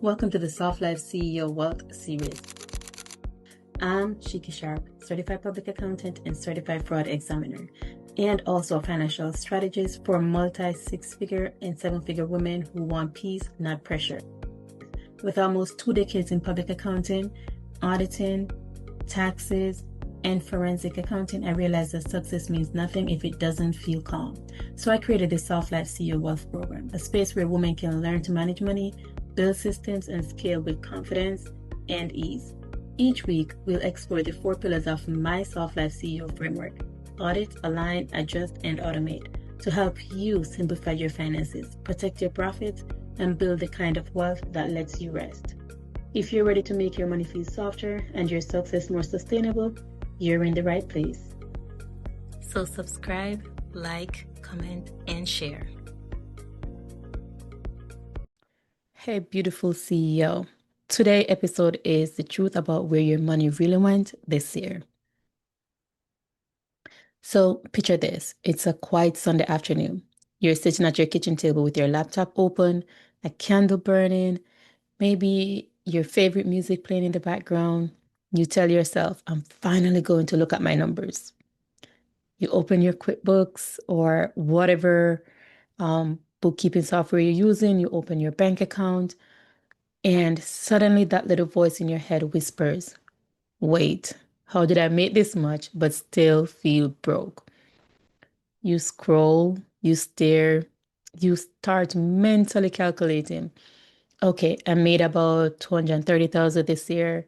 Welcome to the Soft Life CEO Wealth Series. I'm Shieke Sharpe, Certified Public Accountant and Certified Fraud Examiner, and also a financial strategist for multi-six-figure and seven-figure women who want peace, not pressure. With almost 2 decades in public accounting, auditing, taxes, and forensic accounting, I realized that success means nothing if it doesn't feel calm. So I created the Soft Life CEO Wealth Program, a space where women can learn to manage money, build systems, and scale with confidence and ease. Each week, we'll explore the 4 pillars of my Soft Life CEO framework: audit, align, adjust, and automate, to help you simplify your finances, protect your profits, and build the kind of wealth that lets you rest. If you're ready to make your money feel softer and your success more sustainable, you're in the right place. So subscribe, like, comment, and share. Hey, beautiful CEO. Today's episode is the truth about where your money really went this year. So picture this. It's a quiet Sunday afternoon. You're sitting at your kitchen table with your laptop open, a candle burning, maybe your favorite music playing in the background. You tell yourself, I'm finally going to look at my numbers. You open your QuickBooks or whatever bookkeeping software you're using, you open your bank account, and suddenly that little voice in your head whispers, wait, how did I make this much but still feel broke? You scroll, you stare, you start mentally calculating. Okay, I made about 230,000 this year.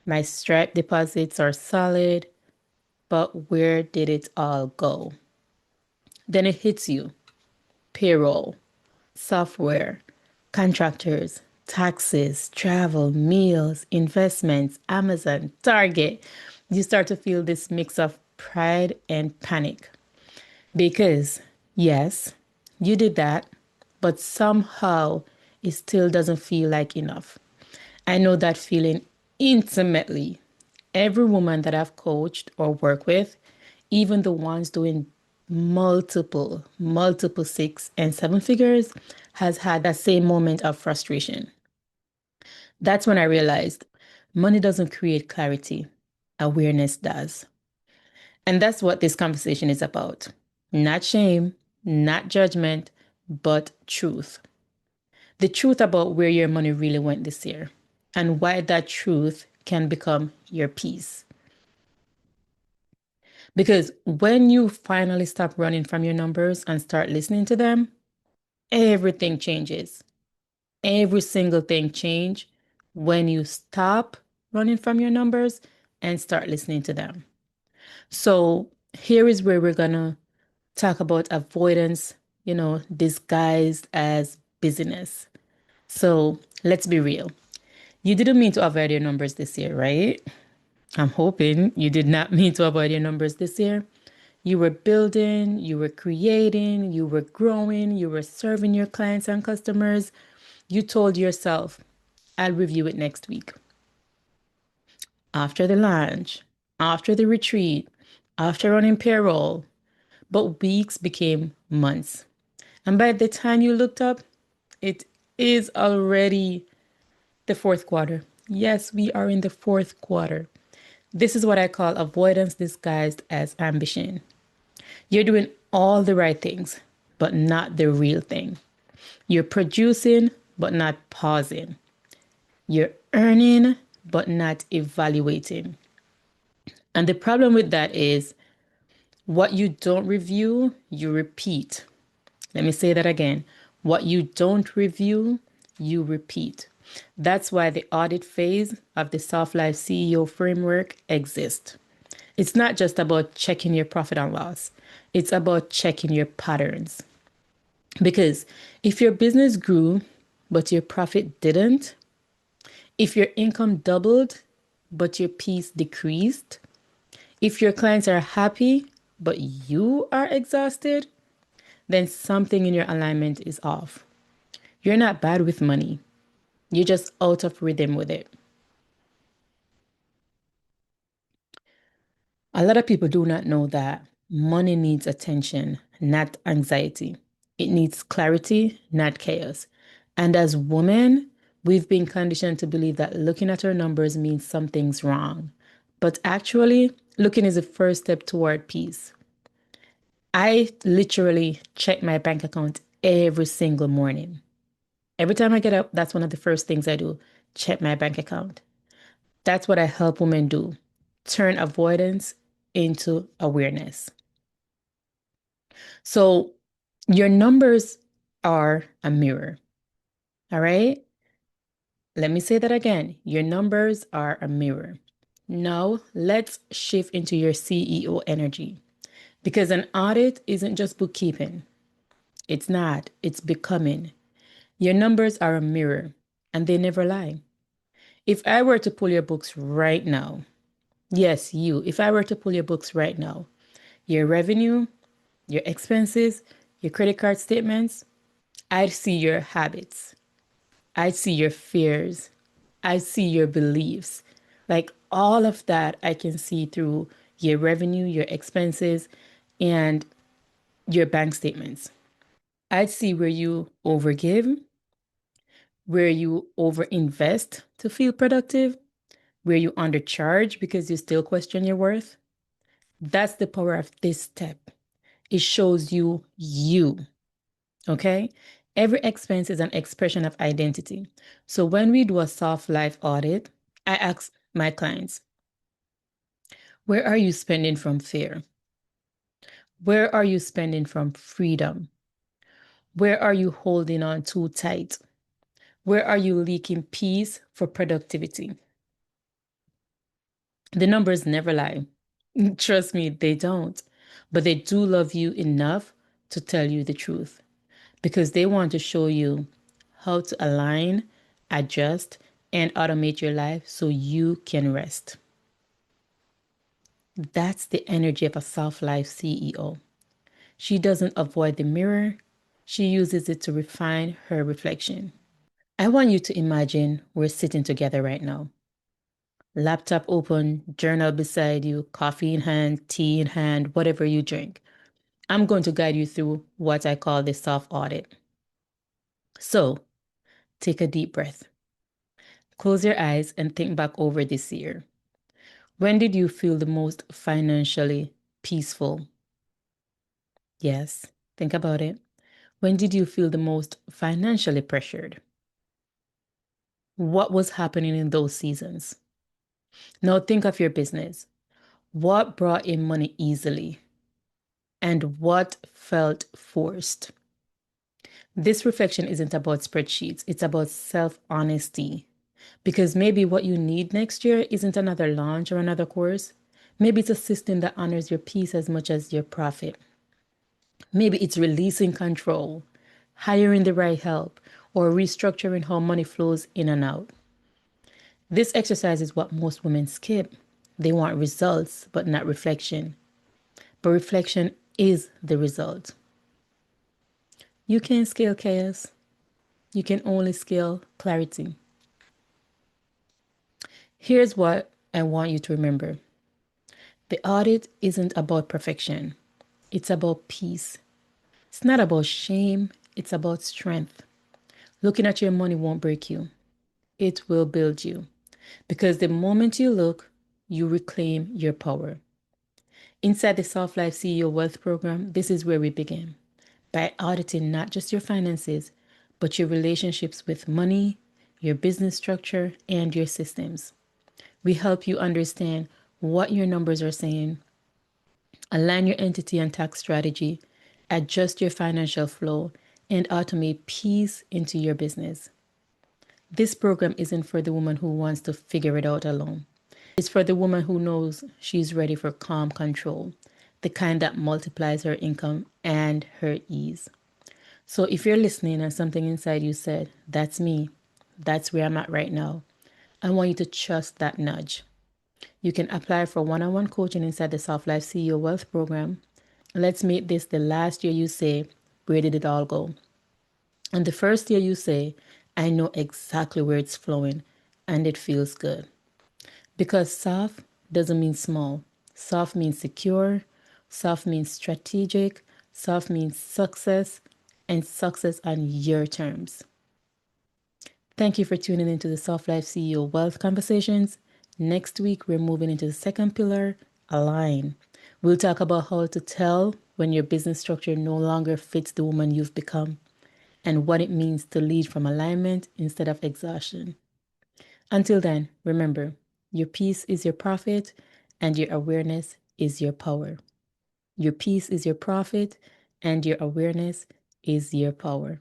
My Stripe deposits are solid, but where did it all go? Then it hits you. Payroll, software, contractors, taxes, travel, meals, investments, Amazon, Target. You start to feel this mix of pride and panic. Because, yes, you did that, but somehow it still doesn't feel like enough. I know that feeling intimately. Every woman that I've coached or worked with, even the ones doing multiple 6 and 7 figures, has had that same moment of frustration. That's when I realized money doesn't create clarity, awareness does. And that's what this conversation is about. Not shame, not judgment, but truth. The truth about where your money really went this year and why that truth can become your peace. Because when you finally stop running from your numbers and start listening to them, everything changes. Every single thing changes when you stop running from your numbers and start listening to them. So here is where we're going to talk about avoidance, disguised as busyness. So let's be real. You didn't mean to avoid your numbers this year, right? I'm hoping you did not mean to avoid your numbers this year. You were building, you were creating, you were growing, you were serving your clients and customers. You told yourself, I'll review it next week. After the launch, after the retreat, after running payroll. But weeks became months. And by the time you looked up, it is already the fourth quarter. Yes, we are in the fourth quarter. This is what I call avoidance disguised as ambition. You're doing all the right things, but not the real thing. You're producing, but not pausing. You're earning, but not evaluating. And the problem with that is what you don't review, you repeat. Let me say that again. What you don't review, you repeat. That's why the audit phase of the Soft Life CEO framework exists. It's not just about checking your profit and loss. It's about checking your patterns. Because if your business grew, but your profit didn't, if your income doubled, but your peace decreased, if your clients are happy, but you are exhausted, then something in your alignment is off. You're not bad with money. You're just out of rhythm with it. A lot of people do not know that money needs attention, not anxiety. It needs clarity, not chaos. And as women, We've been conditioned to believe that looking at our numbers means something's wrong. But actually, looking is the first step toward peace. I literally check my bank account every single morning. Every time I get up, that's one of the first things I do, check my bank account. That's what I help women do. Turn avoidance into awareness. So your numbers are a mirror. All right. Let me say that again. Your numbers are a mirror. Now let's shift into your CEO energy because an audit isn't just bookkeeping. It's not, it's becoming. Your numbers are a mirror and they never lie. If I were to pull your books right now, yes, you, if I were to pull your books right now, your revenue, your expenses, your credit card statements, I'd see your habits. I'd see your fears. I'd see your beliefs. Like all of that, I can see through your revenue, your expenses, and your bank statements. I'd see where you overgive, where you overinvest to feel productive, where you undercharge because you still question your worth. That's the power of this step. It shows you. Okay? Every expense is an expression of identity. So when we do a soft life audit, I ask my clients, where are you spending from fear? Where are you spending from freedom? Where are you holding on too tight? Where are you leaking peace for productivity? The numbers never lie. Trust me, they don't. But they do love you enough to tell you the truth because they want to show you how to align, adjust, and automate your life so you can rest. That's the energy of a soft life CEO. She doesn't avoid the mirror, she uses it to refine her reflection. I want you to imagine we're sitting together right now. Laptop open, journal beside you, coffee in hand, tea in hand, whatever you drink. I'm going to guide you through what I call the soft audit. So take a deep breath. Close your eyes and think back over this year. When did you feel the most financially peaceful? Yes, think about it. When did you feel the most financially pressured? What was happening in those seasons? Now think of your business. What brought in money easily and what felt forced? This reflection isn't about spreadsheets, it's about self honesty. Because maybe what you need next year isn't another launch or another course. Maybe it's a system that honors your peace as much as your profit. Maybe it's releasing control, hiring the right help, or restructuring how money flows in and out. This exercise is what most women skip. They want results, but not reflection. But reflection is the result. You can't scale chaos. You can only scale clarity. Here's what I want you to remember. The audit isn't about perfection. It's about peace. It's not about shame. It's about strength. Looking at your money won't break you. It will build you. Because the moment you look, you reclaim your power. Inside the Soft Life CEO Wealth Program, this is where we begin by auditing not just your finances, but your relationships with money, your business structure, and your systems. We help you understand what your numbers are saying, align your entity and tax strategy, adjust your financial flow, and automate peace into your business. This program isn't for the woman who wants to figure it out alone. It's for the woman who knows she's ready for calm control, the kind that multiplies her income and her ease. So if you're listening and something inside you said, that's me, that's where I'm at right now, I want you to trust that nudge. You can apply for one-on-one coaching inside the Soft Life CEO Wealth Program. Let's make this the last year you say, where did it all go? And the first year you say, I know exactly where it's flowing and it feels good. Because soft doesn't mean small. Soft means secure. Soft means strategic. Soft means success and success on your terms. Thank you for tuning into the Soft Life CEO Wealth Conversations. Next week, we're moving into the second pillar, align. We'll talk about how to tell when your business structure no longer fits the woman you've become and what it means to lead from alignment instead of exhaustion. Until then, remember, your peace is your profit and your awareness is your power. Your peace is your profit and your awareness is your power.